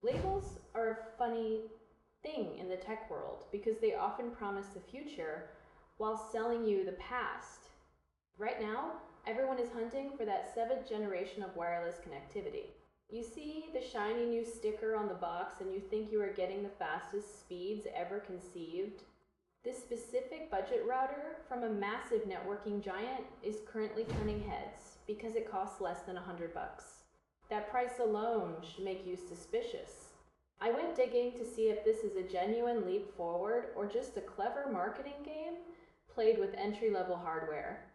Labels are a funny thing in the tech world because they often promise the future while selling you the past. Right now, everyone is hunting for that 7th generation of wireless connectivity. You see the shiny new sticker on the box and you think you are getting the fastest speeds ever conceived. This specific budget router from a massive networking giant is currently turning heads because it costs less than $100. That price alone should make you suspicious. I went digging to see if this is a genuine leap forward or just a clever marketing game played with entry-level hardware.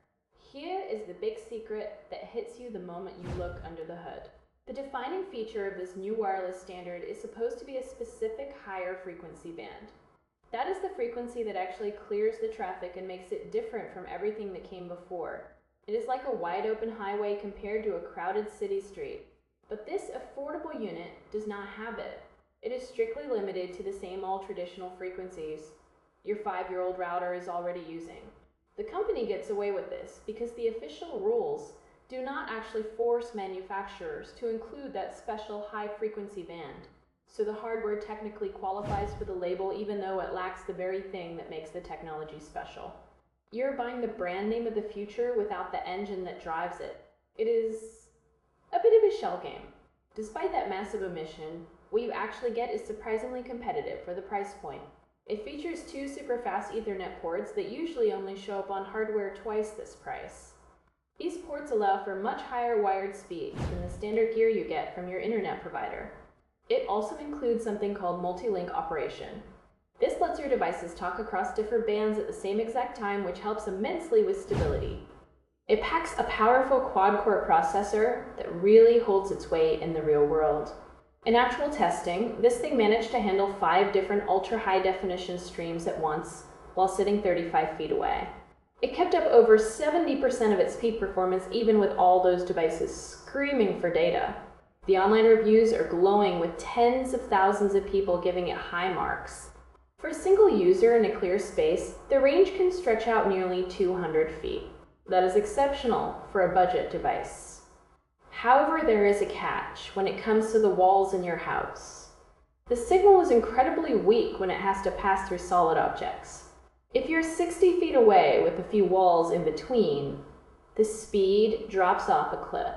Here is the big secret that hits you the moment you look under the hood. The defining feature of this new wireless standard is supposed to be a specific higher frequency band. That is the frequency that actually clears the traffic and makes it different from everything that came before. It is like a wide open highway compared to a crowded city street. But this affordable unit does not have it. It is strictly limited to the same old traditional frequencies your 5-year-old router is already using. The company gets away with this because the official rules do not actually force manufacturers to include that special high frequency band. So the hardware technically qualifies for the label even though it lacks the very thing that makes the technology special. You're buying the brand name of the future without the engine that drives it. It is a bit of a shell game. Despite that massive omission, what you actually get is surprisingly competitive for the price point. It features 2 super fast Ethernet ports that usually only show up on hardware twice this price. These ports allow for much higher wired speeds than the standard gear you get from your internet provider. It also includes something called multi-link operation. This lets your devices talk across different bands at the same exact time, which helps immensely with stability. It packs a powerful quad-core processor that really holds its weight in the real world. In actual testing, this thing managed to handle 5 different ultra-high definition streams at once while sitting 35 feet away. It kept up over 70% of its peak performance even with all those devices screaming for data. The online reviews are glowing with tens of thousands of people giving it high marks. For a single user in a clear space, the range can stretch out nearly 200 feet. That is exceptional for a budget device. However, there is a catch when it comes to the walls in your house. The signal is incredibly weak when it has to pass through solid objects. If you're 60 feet away with a few walls in between, the speed drops off a cliff.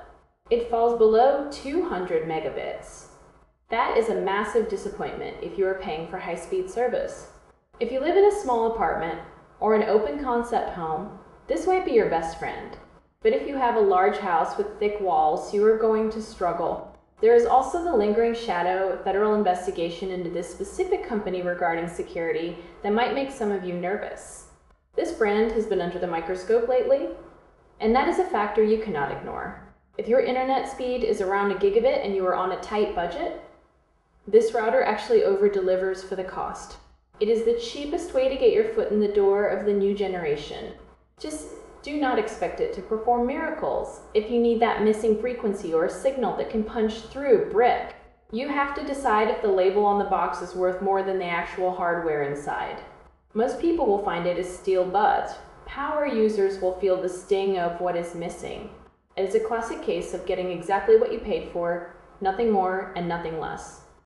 It falls below 200 megabits. That is a massive disappointment if you are paying for high-speed service. If you live in a small apartment or an open concept home, this might be your best friend. But if you have a large house with thick walls, you are going to struggle. There is also the lingering shadow of federal investigation into this specific company regarding security that might make some of you nervous. This brand has been under the microscope lately, and that is a factor you cannot ignore. If your internet speed is around a gigabit and you are on a tight budget, this router actually over-delivers for the cost. It is the cheapest way to get your foot in the door of the new generation. Just do not expect it to perform miracles if you need that missing frequency or a signal that can punch through brick. You have to decide if the label on the box is worth more than the actual hardware inside. Most people will find it as steel buds. Power users will feel the sting of what is missing. It is a classic case of getting exactly what you paid for, nothing more and nothing less.